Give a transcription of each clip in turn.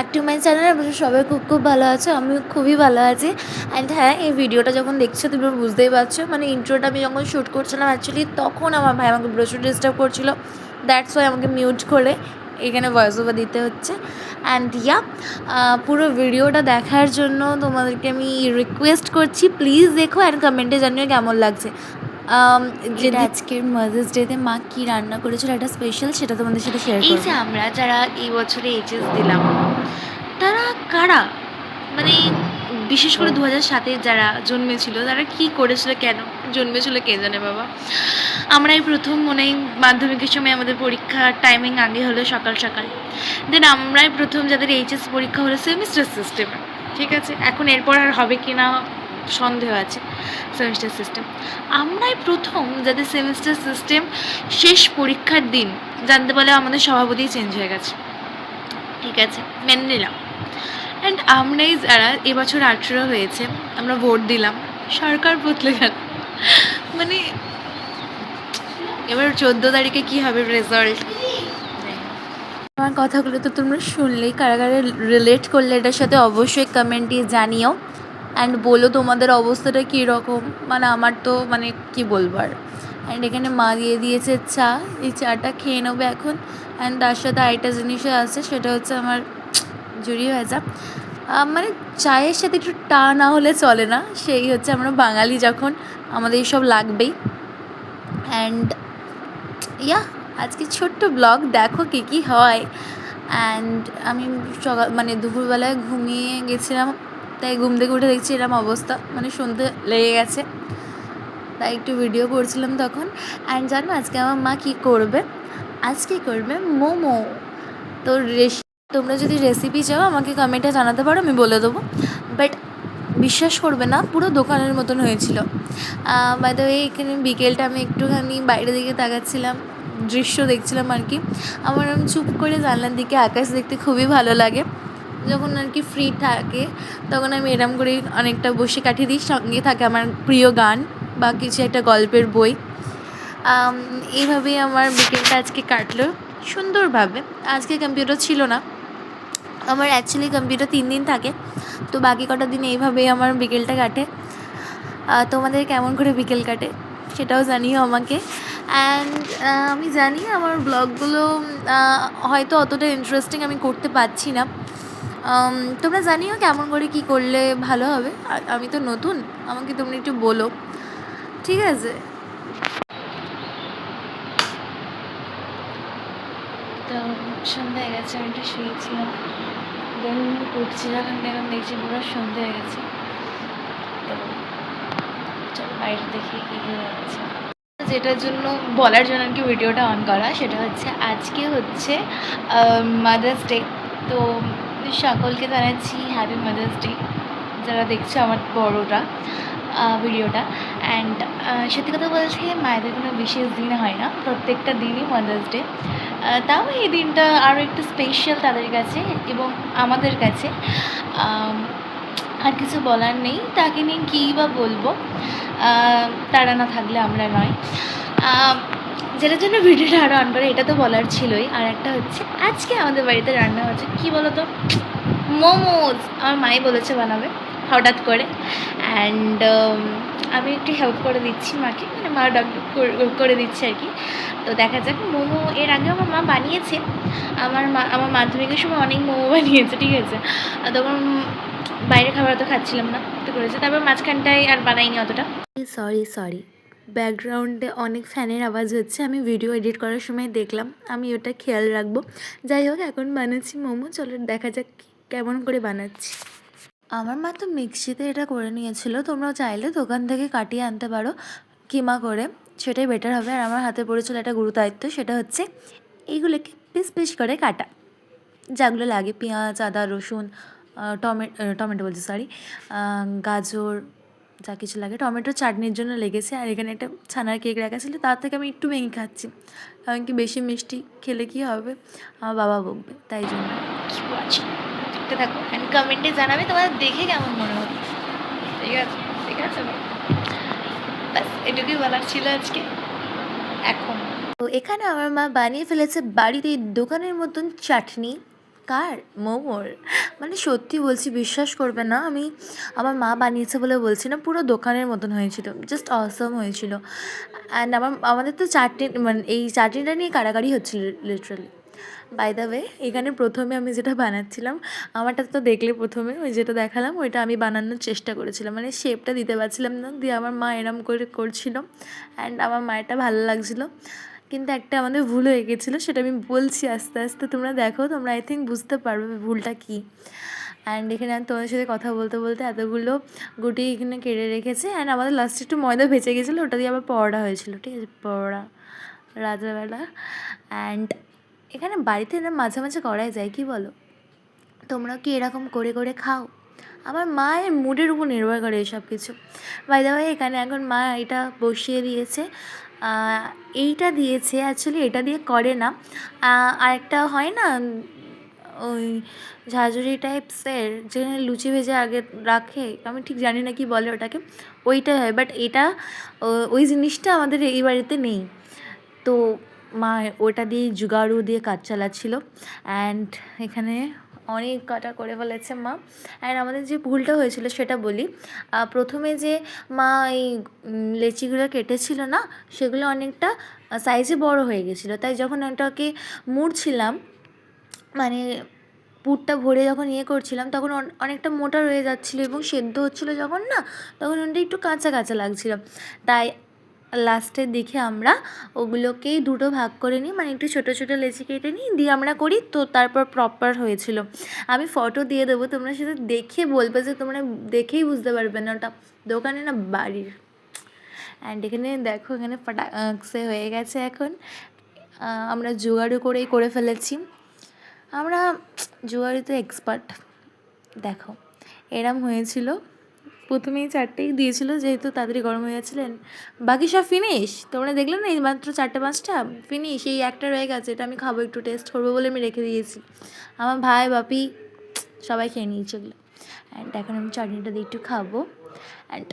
Back to my channel. আপনারা সবাই খুব খুব ভালো আছো, আমিও খুবই ভালো আছি। অ্যান্ড হ্যাঁ, এই ভিডিওটা যখন দেখছো তুমি বুঝতেই পারছো, মানে ইন্ট্রোটা আমি যখন শ্যুট করছিলাম অ্যাকচুয়ালি তখন আমার ভাই আমাকে প্রচুর ডিস্টার্ব করছিল। দ্যাটস ওয়াই আমাকে মিউট করে এখানে ভয়েস ওভার দিতে হচ্ছে। অ্যান্ড ইয়া, পুরো ভিডিওটা দেখার জন্য তোমাদেরকে আমি রিকোয়েস্ট করছি, প্লিজ দেখো অ্যান্ড কমেন্টে জানিও কেমন লাগছে। যেটা আজকের মাদার্স ডেতে মা কী রান্না করেছিল একটা স্পেশাল, সেটা তোমাদের সাথে শেয়ার করবো। এই যে আমরা যারা এই বছরে এইচএস দিলাম তারা কারা, মানে বিশেষ করে 2007-এর যারা জন্মেছিল তারা কি করেছিল, কেন জন্মেছিল কে জানে বাবা। আমরাই প্রথম মনে হয় মাধ্যমিকের সময় আমাদের পরীক্ষার টাইমিং আগে হলো সকাল সকাল, দেন আমরাই প্রথম যাদের এইচএস পরীক্ষা হলো সেমিস্টার সিস্টেমে। ঠিক আছে, এখন এরপর আর হবে কি না সন্দেহ আছে। সেমিস্টার সিস্টেম আমরাই প্রথম যাদের সেমিস্টার সিস্টেম শেষ পরীক্ষার দিন জানতে পারলে আমাদের সভাপতি চেঞ্জ হয়ে গেছে। ঠিক আছে, মেনে নিলাম। অ্যান্ড আমরাই যারা এবছর 18 হয়েছে, আমরা ভোট দিলাম, সরকার বদলে গেল। মানে এবার 14 তারিখে কী হবে রেজাল্ট। আমার কথাগুলো তো তোমরা শুনলেই, কারা কারা রিলেট করলে এটার সাথে অবশ্যই কমেন্টে জানিও। অ্যান্ড বলো তোমাদের অবস্থাটা কীরকম, মানে আমার তো মানে কী বলবো আর। অ্যান্ড এখানে মা দিয়ে দিয়েছে চা, এই চাটা খেয়ে নেবো এখন। অ্যান্ড তার সাথে আরেকটা জিনিসও আছে, সেটা হচ্ছে আমার জুড়ি ভাজা। মানে চায়ের সাথে একটু টা না হলে চলে না, সেই হচ্ছে আমরা বাঙালি যখন, আমাদের এইসব লাগবেই। অ্যান্ড ইয়া, আজকে ছোট্ট ব্লগ, দেখো কী কী হয়। অ্যান্ড আমি সকাল মানে দুপুরবেলায় ঘুমিয়ে গেছিলাম, তাই ঘুম থেকে উঠে দেখছি এরকম অবস্থা, মানে সন্ধে লেগে গেছে, তাই একটু ভিডিও করছিলাম তখন। অ্যান্ড জানো আজকে আমার মা কী করবে, আজকে করবে মোমো। তো তোমরা যদি রেসিপি চাও আমাকে কমেন্টে জানাতে পারো, আমি বলে দেবো। বাট বিশ্বাস করবে না, পুরো দোকানের মতন হয়েছিল। বাই দ্য ওয়ে, এখানে বিকেলটা আমি একটুখানি বাইরের দিকে তাকাচ্ছিলাম, দৃশ্য দেখছিলাম আর কি। আমার আমি চুপ করে জানলার দিকে আকাশ দেখতে খুবই ভালো লাগে। যখন আর কি ফ্রি থাকে তখন আমি এরম করেই অনেকটা বসে কাটিয়ে দিই, সঙ্গে থাকে আমার প্রিয় গান বা কিছু একটা গল্পের বই। এইভাবেই আমার বিকেলটা আজকে কাটলো সুন্দরভাবে। আজকে কম্পিউটার ছিল না আমার, অ্যাকচুয়ালি কম্পিউটার 3 দিন থাকে, তো বাকি কটা দিন এইভাবেই আমার বিকেলটা কাটে। তোমাদের কেমন করে বিকেল কাটে সেটাও জানিও আমাকে। অ্যান্ড আমি জানি আমার ব্লগগুলো হয়তো অতটা ইন্টারেস্টিং আমি করতে পারছি না। তোমরা জানিও কেমন করে কী করলে ভালো হবে। আর আমি তো নতুন, আমাকে তোমরা একটু বলো, ঠিক আছে? তো সন্ধ্যা হয়ে গেছে, আমি একটু শুয়েছিলাম, দেন উঠছিলাম, এখন দেখছি পুরো সন্ধ্যা হয়ে গেছে। তো চলো বাইরে দেখি কী কী হচ্ছে। যেটার জন্য বলার জন্য আর কি ভিডিওটা অন করা, সেটা হচ্ছে আজকে হচ্ছে মাদার্স ডে। তো সকলকে জানাচ্ছি হ্যাপি মাদার্স ডে, যারা দেখছে আমার বড়রা ভিডিওটা। অ্যান্ড সত্যি কথা বলতে মায়েদের কোনো বিশেষ দিন হয় না, প্রত্যেকটা দিনই মাদার্স ডে। তাও এই দিনটা আরও একটু স্পেশাল তাদের কাছে এবং আমাদের কাছে। আর কিছু বলার নেই, তাকে নিয়ে কী বা বলবো, তারা না থাকলে আমরা নয়। যেটার জন্য ভিডিওটা আরও অন করে, এটা তো বলার ছিলই। আর একটা হচ্ছে আজকে আমাদের বাড়িতে রান্না হচ্ছে, কী বলো তো, মোমোজ। আমার মাই বলেছে বানাবে হঠাৎ করে। অ্যান্ড আমি একটু হেল্প করে দিচ্ছি মাকে, মানে মা করে দিচ্ছে আর কি। তো দেখা যাক, মোমো এর আগে আমার মা বানিয়েছে। আমার মাধ্যমিকের সময় অনেক মোমো বানিয়েছে, ঠিক আছে। তখন বাইরে খাবার তো খাচ্ছিলাম না, তো করেছে। তারপর মাঝখানটায় আর বানাইনি অতটা। সরি, ব্যাকগ্রাউন্ডে অনেক ফ্যানের আওয়াজ হচ্ছে, আমি ভিডিও এডিট করার সময় দেখলাম, আমি ওটা খেয়াল রাখবো। যাই হোক, এখন বানাচ্ছি মোমো, চলো দেখা যাক কেমন করে বানাচ্ছি। আমার মা তো মিক্সিতে এটা করে নিয়েছিল, তোমরাও চাইলে দোকান থেকে কাটিয়ে আনতে পারো কিমা করে, সেটাই বেটার হবে। আর আমার হাতে পড়েছিল একটা গুরু দায়িত্ব, সেটা হচ্ছে এইগুলোকে পিস পিস করে কাটা, যাগুলো লাগে পেঁয়াজ, আদা, রসুন, টমেটো বলছি সরি, গাজর, যা কিছু লাগে। টমেটো চাটনির জন্য লেগেছে। আর এখানে একটা ছানার কেক রাখা ছিল, তার থেকে আমি একটু ভেঙে খাচ্ছি, কারণ কি বেশি মিষ্টি খেলে কী হবে, আমার বাবা বকবে, তাই জন্য। দেখতে থাকো অ্যান্ড কমেন্টে জানাবে তোমাদের দেখে কেমন মনে হলো। ঠিক আছে, ঠিক আছে, ব্যাস এটুকুই বলার ছিল আজকে। এখন তো এখানে আমার মা বানিয়ে ফেলেছে বাড়িতে দোকানের মতন চাটনি, কার? মোমোর? মানে সত্যি বলছি, বিশ্বাস করবে না, আমি আমার মা বানিয়েছে বলে বলছি না, পুরো দোকানের মতন হয়েছিল, জাস্ট অসম হয়েছিল। অ্যান্ড আমাদের তো চাটনি, মানে এই চাটনিটা নিয়ে কাড়াকাড়ি হচ্ছিল লিটারালি। বাই দ্য ওয়ে, এখানে প্রথমে আমি যেটা বানাচ্ছিলাম, আমারটা তো দেখলে প্রথমে ওই যেটা দেখালাম, ওইটা আমি বানানোর চেষ্টা করেছিলাম, মানে শেপটা দিতে পারছিলাম না, দিয়ে আমার মা এরম করে করছিল, অ্যান্ড আমার মায়েরটা ভালো লাগছিলো। কিন্তু একটা আমাদের ভুল হয়ে গেছিলো, সেটা আমি বলছি আস্তে আস্তে, তোমরা দেখো, তোমরা আই থিঙ্ক বুঝতে পারবে ভুলটা কী। অ্যান্ড এখানে আমি তোমাদের সাথে কথা বলতে বলতে এতগুলো গুটি এখানে কেটে রেখেছে, অ্যান্ড আমাদের লাস্টে একটু ময়দা ভেজে গেছিলো, ওটা দিয়ে আবার পরোটা হয়েছিল, ঠিক আছে, পরোটা রাত্রেবেলা। অ্যান্ড এখানে বাড়িতে না মাঝে মাঝে করাই যায়, কি বলো? তোমরা কি এরকম করে করে খাও? আমার মায়ের মুডের উপর নির্ভর করে এসব কিছু। বাই দ্য ওয়ে, এখানে এখন মা এটা বসিয়ে দিয়েছে, এইটা দিয়েছে, অ্যাকচুয়ালি এটা দিয়ে করে না, আরেকটা হয় না ওই ঝাঁঝরি টাইপসের, যেখানে লুচি ভেজে আগে রাখে, আমি ঠিক জানি না কি বলে ওটাকে, ওইটা হয়, বাট এটা ওই জিনিসটা আমাদের এই বাড়িতে নেই। তো মা ওটা দিয়ে জুগাড়ু দিয়ে কাজ চালাচ্ছিল, অ্যান্ড এখানে অনেক কাটা করে ফেলেছে মা। অ্যান্ড আমাদের যে ভুলটা হয়েছিল সেটা বলি, প্রথমে যে মা এই লেচিগুলো কেটেছিল না, সেগুলো অনেকটা সাইজে বড় হয়ে গেছিলো, তাই যখন ওটাকে মুড়ছিলাম, মানে পুরটা ভরে যখন ইয়ে করছিলাম, তখন অনেকটা মোটা রয়ে যাচ্ছিলো, এবং সেদ্ধ হচ্ছিলো যখন না, তখন ওটা একটু কাঁচা কাঁচা লাগছিলো। তাই লাস্টের দিকে আমরা ওগুলোকেই দুটো ভাগ করে নিই, মানে একটু ছোটো ছোটো লেচি কেটে নিই, দিয়ে আমরা করি, তো তারপর প্রপার হয়েছিল। আমি ফটো দিয়ে দেবো, তোমরা সেটা দেখে বলবে যে, তোমরা দেখেই বুঝতে পারবে না ওটা দোকানে না বাড়ির। অ্যান্ড এখানে দেখো, এখানে ফাটাকসে হয়ে গেছে এখন, আমরা জোগাড়ও করেই করে ফেলেছি, আমরা জোগাড়িতে এক্সপার্ট। দেখো এরম হয়েছিল, প্রথমেই চারটেই দিয়েছিল, যেহেতু তাড়াতাড়ি গরম হয়ে যাচ্ছিলেন, বাকি সব ফিনিশ। তোমরা দেখলে না, এই মাত্র 4-5টা ফিনিশ, এই একটা রয়ে গেছে, এটা আমি খাবো, একটু টেস্ট করবো বলে আমি রেখে দিয়েছি। আমার ভাই বাপি সবাই খেয়ে নিয়েছে ওগুলো। অ্যান্ড এখন আমি চাটনিটা দিয়ে একটু খাবো। অ্যান্ড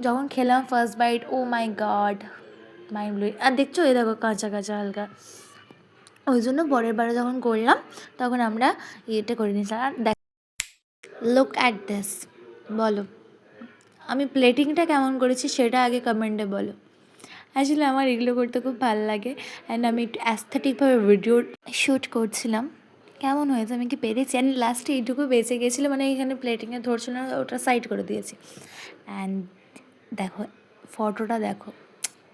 যখন খেলাম ফার্স্ট বাইট, ও মাই গড, মাইন্ড ব্লোয়িং। আর দেখছো, এই দেখো কাঁচা কাঁচা হালকা, ওই জন্য পরের বারে যখন করলাম, তখন আমরা ইয়েটা করে নিয়েছিলাম। আর দেখ, লুক অ্যাট দিস, বলো আমি প্লেটিংটা কেমন করেছি সেটা আগে কমেন্টে বলো। আসলে আমার এগুলো করতে খুব ভালো লাগে, অ্যান্ড আমি একটু অ্যাস্থেটিকভাবে ভিডিও শ্যুট করছিলাম, কেমন হয়েছে, আমি কি পেরেছি। অ্যান্ড লাস্টে এইটুকু বেঁচে গেছিলো, মানে এখানে প্লেটিংয়ে ধরছিল না, ওটা সাইড করে দিয়েছি। অ্যান্ড দেখো ফটোটা, দেখো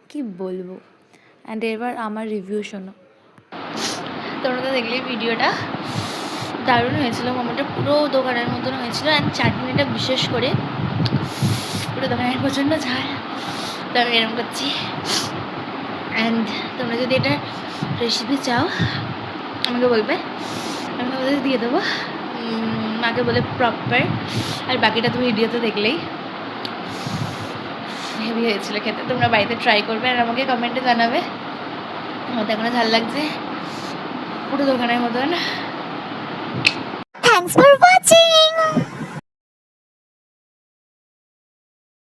কি বলবো। অ্যান্ড এবার আমার রিভিউ শোনো। তোমরা তো দেখলেই ভিডিওটা, দারুণ হয়েছিল, মোমোটা পুরো দোকানের মতন হয়েছিল। অ্যান্ড চাটনিটা বিশেষ করে পুরো দোকানের প্রচণ্ড ঝাল, তো আমি এরকম করছি। অ্যান্ড তোমরা যদি এটা রেসিপি চাও আমাকে বলবে, আমি তোমাদের দিয়ে দেবো, আগে বলে প্রপার, আর বাকিটা তুমি ভিডিওতে দেখলেই। হেভি হয়েছিল খেতে, তোমরা বাড়িতে ট্রাই করবে, আর আমাকে কমেন্টে জানাবে আমার এখনো ঝাল লাগছে, পুরো দোকানের মতন। Thanks for watching.